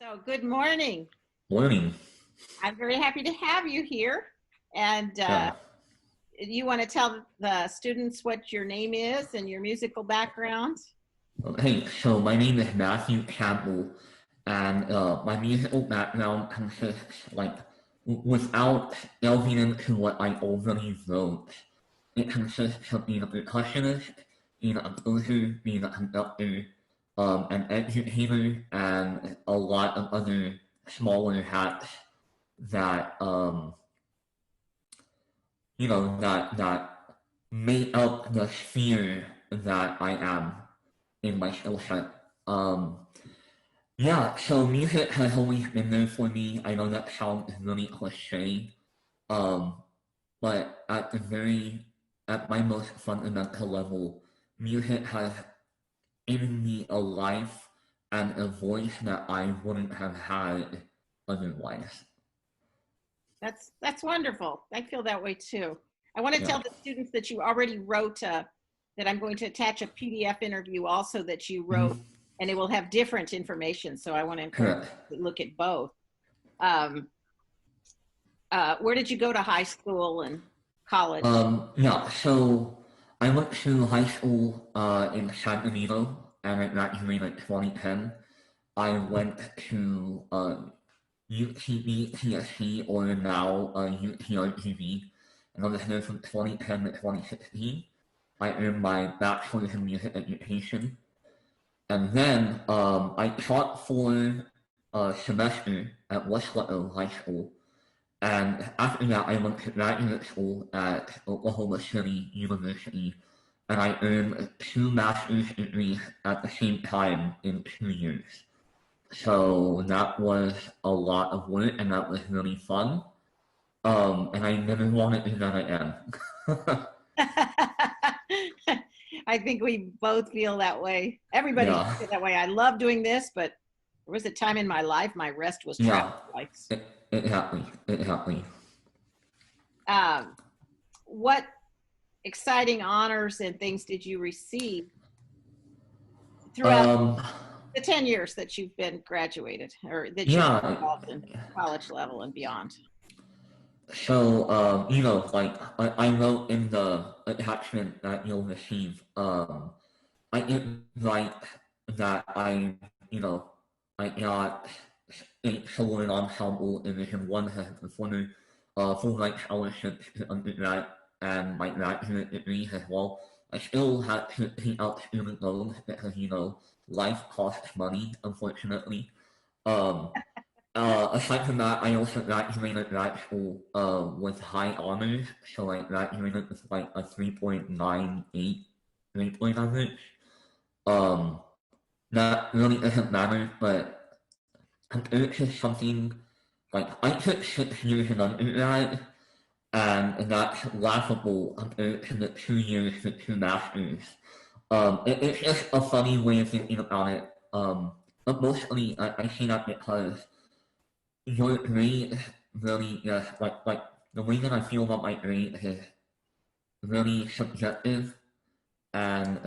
So, good morning. Morning. I'm very happy to have you here. And Yeah. you want to tell the students what your name is and your musical background? Okay, so my name is Matthew Campbell, and my musical background consists, without delving into what I already wrote, it consists of being a percussionist, being a composer, being a conductor, an educator, and a lot of other smaller hats that, that make up the sphere that I am in my skill set. Um, yeah, so music has always been there for me. I know that sounds really cliche, um, but at my most fundamental level, music has given me a life and a voice that I wouldn't have had otherwise. That's wonderful. I feel that way too. I want to Yeah. tell the students that you already wrote that I'm going to attach a PDF interview also that you wrote, Mhm. and it will have different information. So I want to encourage Correct. you to look at both. Um, where did you go to high school and college? Yeah, so I went to high school in San Benito and I graduated in 2010. I went to UTV TSC, or now UTRGV, and I was there from 2010 to 2016. I earned my bachelor's in music education, and then I taught for a semester at Westlaco High School, and after that, I went to graduate school at Oklahoma City University, and I earned two master's degrees at the same time in 2 years. So that was a lot of work, and that was really fun. And I never want to do that again. I think we both feel that way. Everybody Yeah, feels that way. I love doing this, but there was a time in my life my rest was traffic yeah, lights. it happened. What exciting honors and things did you receive throughout Um, the 10 years that you've been graduated or that you've been yeah, involved in college level and beyond? So, I wrote in the attachment that you'll receive, I did write that you know, I got a solo ensemble in Division 1 as a performer, full-night scholarships to undergrad and my graduate degree as well. I still had to pay out student loans because, life costs money, unfortunately. Um, Aside from that, I also graduated grad school with high honors, so I graduated with like a 3.98 grade point average. Um, that really doesn't matter, but compared to something like I took 6 years in undergrad, and that's laughable compared to the 2 years for two masters. It's just a funny way of thinking about it. But mostly I say that because your grade really, like the way that I feel about my grade is really subjective, and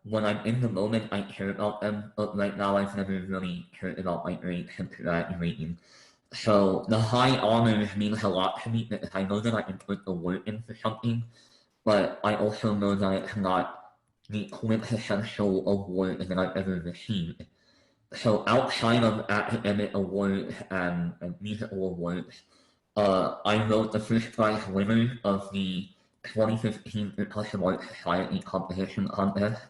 when I'm in the moment I care about them, but right now I've never really cared about my grade since graduating. So the high honors means a lot to me because I know that I can put the work into something, but I also know that it's not the quintessential award that I've ever received. So outside of academic awards and musical awards, I wrote the first prize winner of the 2015 Percussion Arts Society Composition Contest,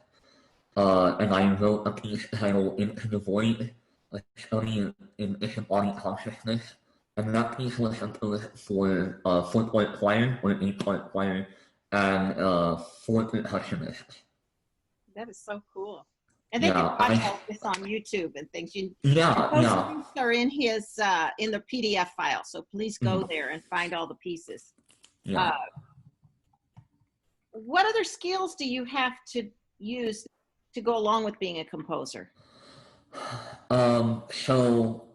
and I wrote a piece titled Into the Void, a study in disembodied consciousness, and that piece was composed for four-part choir or eight-part choir and four percussionists. That is so cool. And they can Yeah, watch all this on YouTube and things. And yeah, those yeah. links are in his in the PDF file. So please go Mhm. there and find all the pieces. Yeah. Uh, what other skills do you have to use to go along with being a composer? So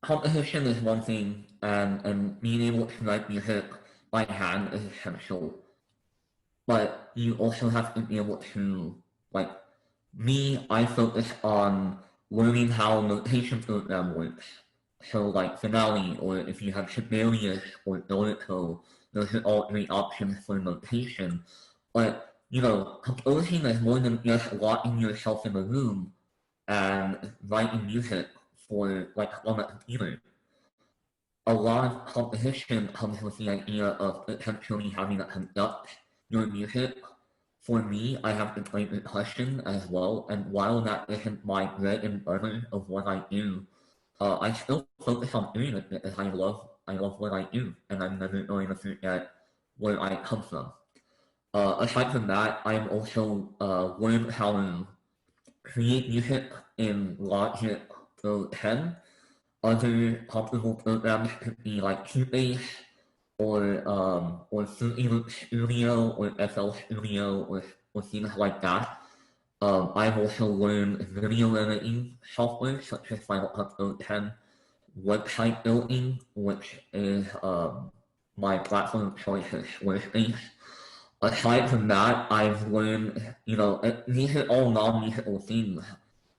composition is one thing, and being able to write music by hand is essential. But you also have to be able to, like, me, I focus on learning how notation program works. So like Finale, or if you have Sibelius or Dorico, those are all great options for notation. But, composing is more than just locking yourself in a room and writing music for like on a computer. A lot of composition comes with the idea of essentially having to conduct your music. For me, I have to play percussion as well, and while that isn't my bread and butter of what I do, I still focus on doing it because I love what I do, and I'm never going to forget where I come from. Aside from that, I'm also learned how to create music in Logic Pro 10. Other comparable programs could be like Cubase or Fruity Loop Studio or FL Studio or things like that. I've also learned video editing software such as Final Cut Pro 10, website building, which is my platform of choice is Squarespace. Aside from that, I've learned, these are all non-musical things,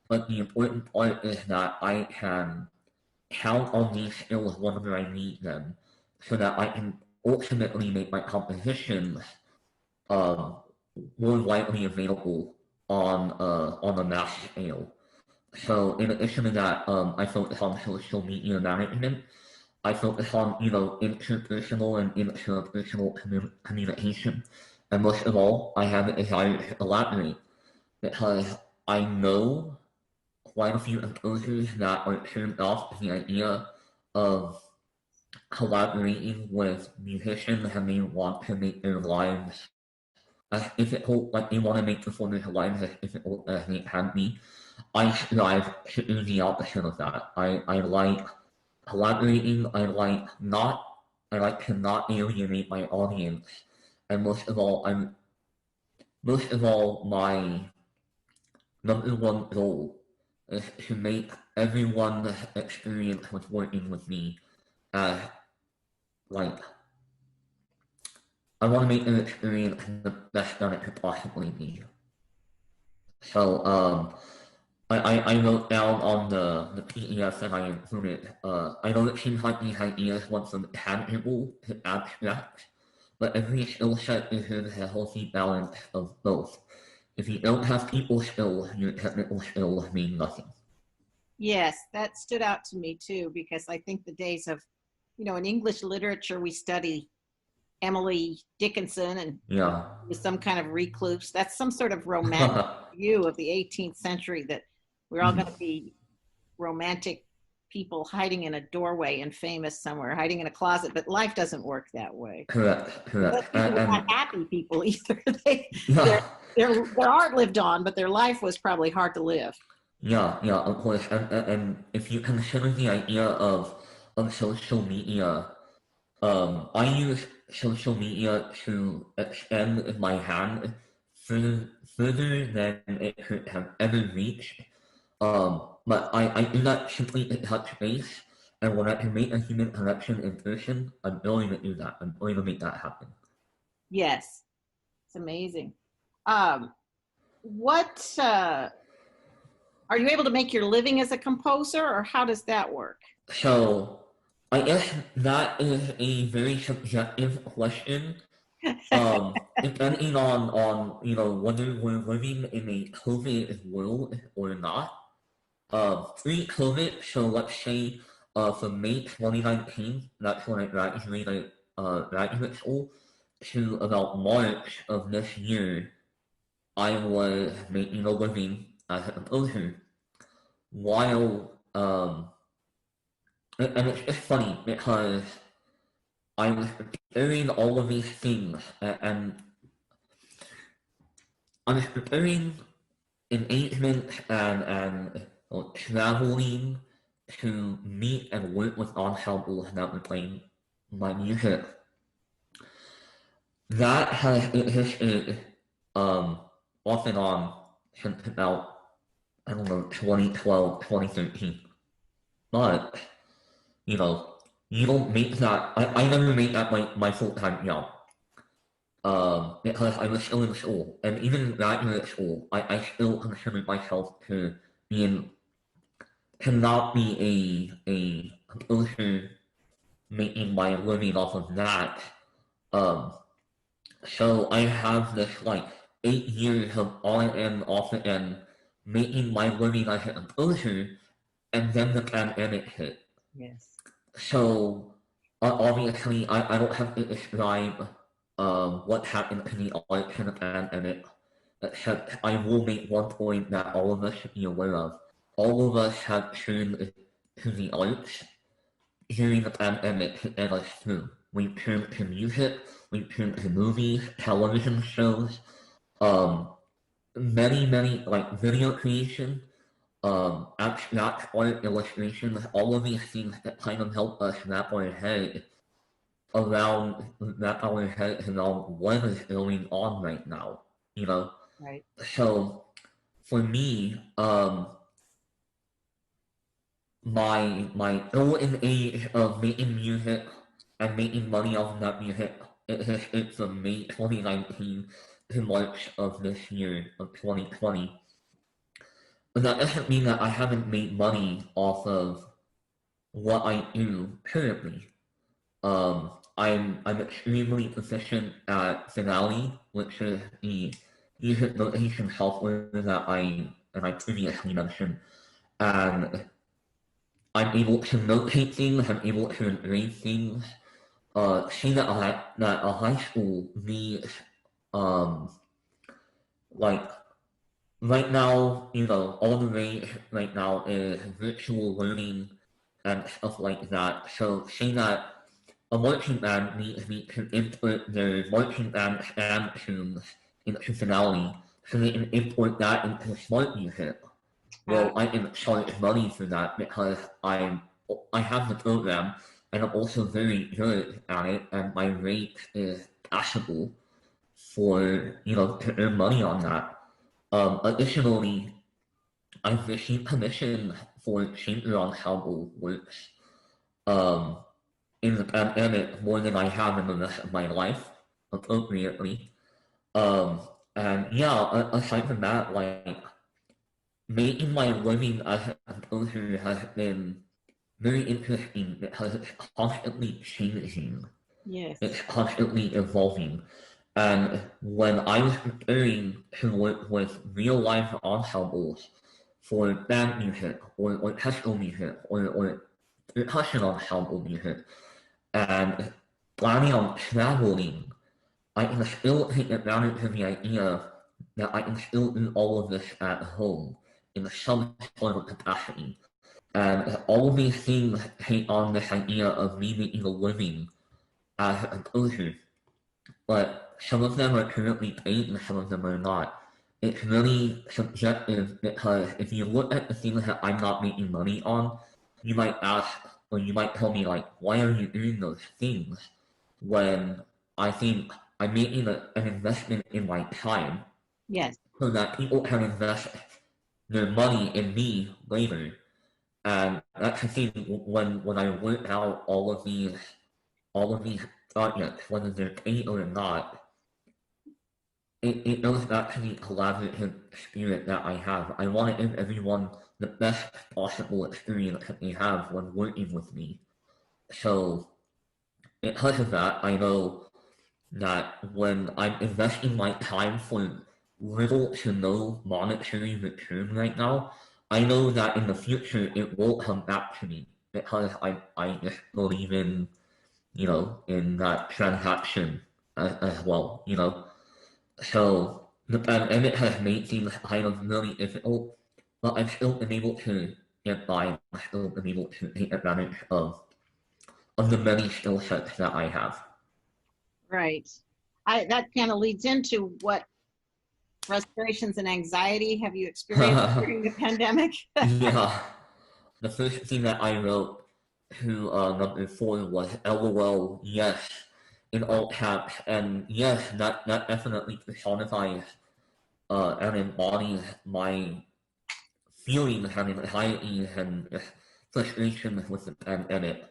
but the important part is that I can count on these skills whenever I need them, so that I can ultimately make my compositions um, more widely available on a mass scale. So in addition to that, I focus on social media management. I focus on interpersonal and interpersonal communication, and most of all, I have a desire to collaborate because I know quite a few composers that are turned off to the idea of collaborating with musicians, and they want to make their lives as difficult, like they want to make performers' lives as difficult as they can be. I strive to do the opposite of that. I like collaborating, I like to not alienate my audience. And most of all, my number one goal is to make everyone's experience with working with me as like I want to make an experience the best that it could possibly be. So I wrote down on the PDF that I included. I know it seems like these ideas went from tangible to abstract, but every skill set deserves a healthy balance of both. If you don't have people skills, your technical skills mean nothing. Yes, that stood out to me too, because I think the days of, in English literature, we study Emily Dickinson and Yeah. was some kind of recluse. That's some sort of romantic view of the 18th century, that we're all going to be romantic people hiding in a doorway and famous somewhere, hiding in a closet, but life doesn't work that way. Correct. Those people were not happy people either. Yeah. Their art lived on, but their life was probably hard to live. Yeah, of course. And if you consider the idea of social media, I use social media to extend my hand further than it could have ever reached. But I do that simply to touch base, and when I can make a human connection in person, I'm willing to do that. I'm willing to make that happen. Yes, it's amazing. What are you able to make your living as a composer, or how does that work? So I guess that is a very subjective question. Depending on whether we're living in a COVID world or not. Pre-COVID, so let's say from May 2019, that's when I graduated graduate school, to about March of this year, I was making a living as a composer. While and it's just funny because I was preparing all of these things, and I was preparing engagements and traveling to meet and work with ensembles that were playing my music. That has existed off and on since about, I don't know, 2012, 2013. But, you don't make that, I never made that my full-time job. Because I was still in school, and even in graduate school, I still considered myself to be cannot be a composer making my living off of that. Um, so I have this like 8 years of on and off and making my living as a composer, and then the pandemic hit. Yes. So obviously, I don't have to describe what happened to the arts in the pandemic, except I will make one point that all of us should be aware of. All of us have turned to the arts during the pandemic to get us through. We turned to music, we turned to movies, television shows, um, many like video creation, abstract art, illustrations, all of these things that kind of help us wrap our head around what is going on right now, you know? Right. So for me, my golden age of making music and making money off of that music, it's from May 2019 to March of this year of 2020. But that doesn't mean that I haven't made money off of what I do currently. I'm extremely proficient at Finale, which is the music notation software that I previously mentioned, and I'm able to notate things. I'm able to engrave things. Say that a high school needs um like right now, all the rage right now is virtual learning and stuff like that. So say that a marching band needs me to input their marching band stand tunes into Finale so they can import that into smart music. Well, I can charge money for that because I have the program and I'm also very good at it, and my rate is passable for to earn money on that. Additionally, I've received permission for chamber ensemble works um, in the pandemic more than I have in the rest of my life, appropriately. Um, and yeah, aside from that, like making my living as a composer has been very interesting because it's constantly changing. Yes. It's constantly evolving. And when I was preparing to work with real life ensembles for band music or orchestral music or percussion ensemble music and planning on traveling, I can still take advantage of the idea that I can still do all of this at home in some sort of capacity. And all of these things take on this idea of me making a living as a composer, but some of them are currently paid and some of them are not. It's really subjective because if you look at the things that I'm not making money on, you might ask or you might tell me like, why are you doing those things when I think I'm making an investment in my time Yes. so that people can invest their money in me later. And that's the thing when I work out all of these projects, whether they're paid or not, it goes back to the collaborative spirit that I have. I want to give everyone the best possible experience that they have when working with me. So because of that, I know that when I'm investing my time for little to no monetary return right now, I know that in the future it will come back to me because I just believe in that transaction as well. So the pandemic has made things kind of really difficult, but I've still been able to get by. I've still been able to take advantage of the many skill sets that I have. Right. That kind of leads into what frustrations and anxiety have you experienced during the pandemic? Yeah, the first thing that I wrote to number 4 was LOL, yes, in all caps, and yes, that definitely personifies and embodies my feelings and anxieties and frustrations with the pandemic.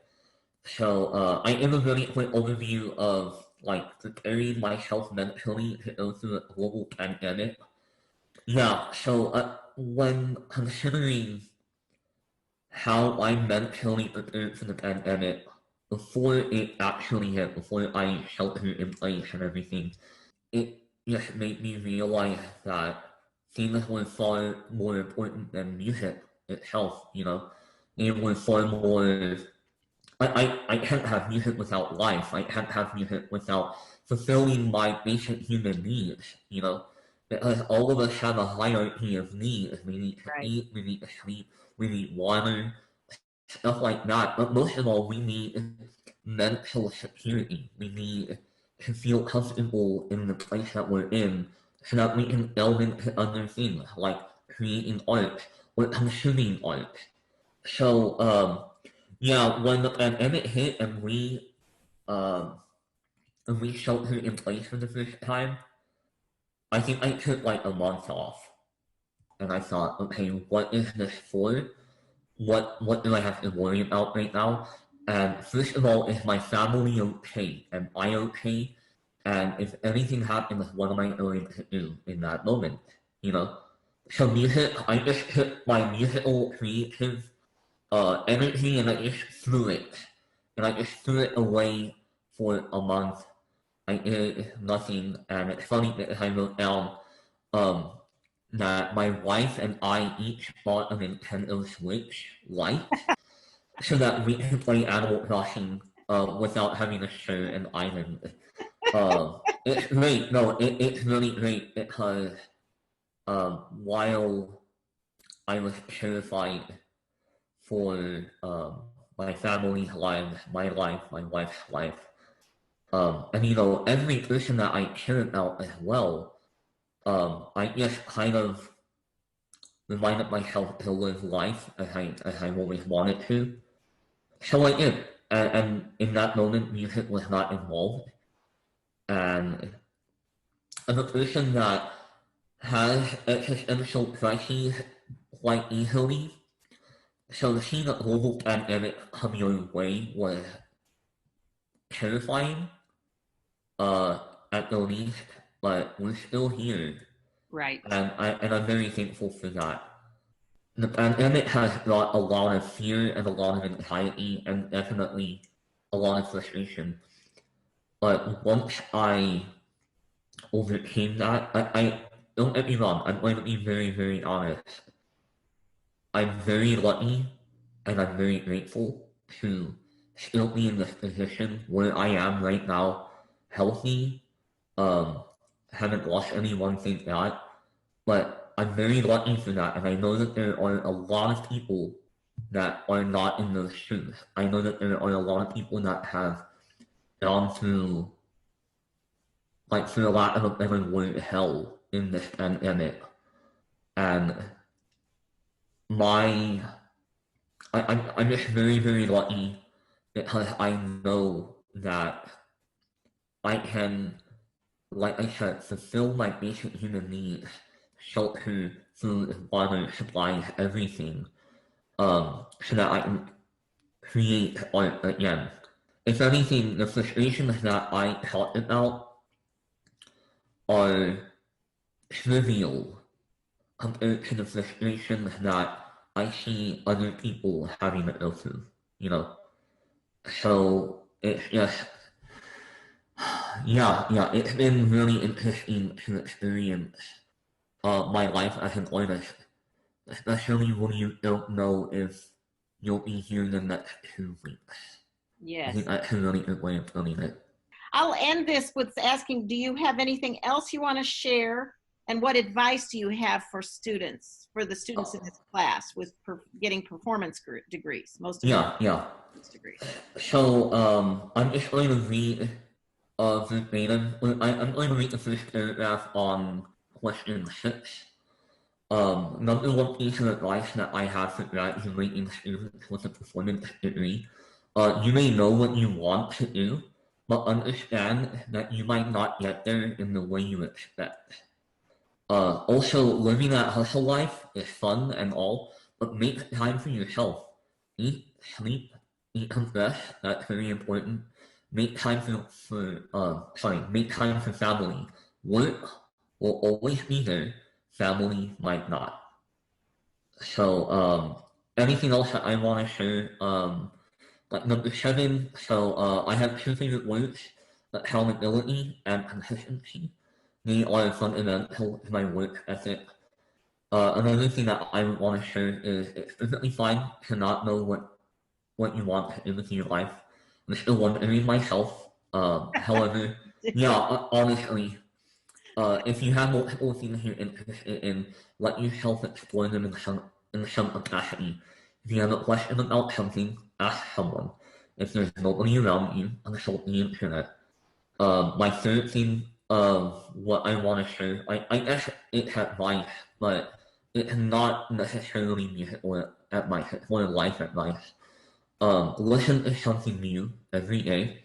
So I give a really quick overview of like preparing myself mentally to go through a global pandemic. Yeah, so when considering how I mentally prepared for the pandemic before it actually hit, before I sheltered in place and everything, it just made me realize that things were far more important than music itself, you know. It was far more. I can't have music without life. I can't have music without fulfilling my basic human needs, you know. Because all of us have a hierarchy of needs. We need to Right. eat, we need to sleep, we need water, stuff like that. But most of all, we need mental security. We need to feel comfortable in the place that we're in so that we can delve into other things like creating art or consuming art. So, yeah, when the pandemic hit um, and we sheltered in place for the first time, I think I took like a month off. And I thought, okay, what is this for? What do I have to worry about right now? And first of all, is my family okay? Am I okay? And if anything happens, what am I going to do in that moment? You know? So music, I just took my musical creative energy and I just threw it. And I just threw it away for a month. I did nothing. And it's funny because I wrote down um, that my wife and I each bought a Nintendo Switch Lite so that we can play Animal Crossing without having to share an island. It's great. No, it's really great because while I was terrified for my family's lives, my life, my wife's life, and you know, every person that I care about as well, I just kind of reminded myself to live life as I always wanted to. So I did, and in that moment, music was not involved. And I'm a person that has existential crises quite easily. So seeing a global pandemic come your way was terrifying, uh, at the least, but we're still here, Right. and I'm very thankful for that. The pandemic has brought a lot of fear and a lot of anxiety and definitely a lot of frustration. But once I overcame that, I don't get me wrong, I'm going to be very, very honest. I'm very lucky and I'm very grateful to still be in this position where I am right now, healthy, um, haven't lost anyone, thank God. But I'm very lucky for that, and I know that there are a lot of people that are not in those shoes. I know that there are a lot of people that have gone through, like, for a lack of a better word, hell in this pandemic. And my, I'm just very, very lucky because I know that I can, like I said, fulfill my basic human needs, shelter, food, water, supplies, everything, so that I can create art again. If anything, the frustrations that I talked about are trivial compared to the frustrations that I see other people having to go through, you know? So it's just, yeah, it's been really interesting to experience my life as an artist, especially when you don't know if you'll be here in the next 2 weeks. I think Yes. that's a really good way of putting it. I'll end this with asking, do you have anything else you want to share? And what advice do you have for students, for the students in Uh, this class with getting performance degrees? Most of them yeah. are performance degrees. So I'm just going to read verbatim. I'm going to read the first paragraph on question 6. Number one piece of advice that I have for graduating students with a performance degree. You may know what you want to do, but understand that you might not get there in the way you expect. Also, living that hustle life is fun and all, but make time for yourself. Eat, sleep, eat some rest. That's very important. Make time make time for family. Work will always be there. Family might not. So, anything else that I want to share, like number 7, so I have 2 favorite words, accountability and consistency. They are fundamental to my work ethic. Another thing that I want to share is it's perfectly fine to not know what you want to do with your life. I'm still wondering myself. However, yeah, honestly, if you have multiple things you're interested in, let yourself explore them in some capacity. If you have a question about something, ask someone. If there's nobody around you, consult the internet. My third thing of what I want to share, I guess it's advice, but it's not necessarily music or advice, it's more life advice. Listen to something new every day.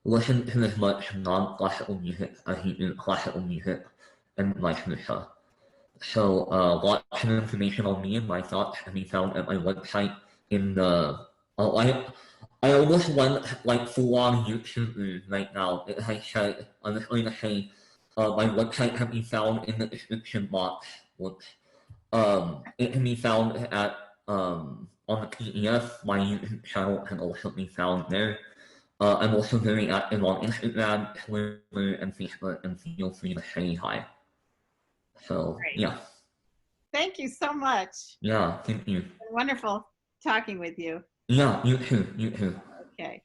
Listen to as much non-classical music as you do classical music, and vice versa. So, lots of information on me and my thoughts can be found at my website in the. I almost went like full on YouTube right now. As I said, I'm just going to say, my website can be found in the description box. It can be found at on the PDF. My YouTube channel can also be found there. I'm also very active on Instagram, Twitter, and Facebook, and feel free to say hi. So Great. yeah, Thank you so much. yeah, thank you. Wonderful talking with you. Yeah, you too, you too. Okay.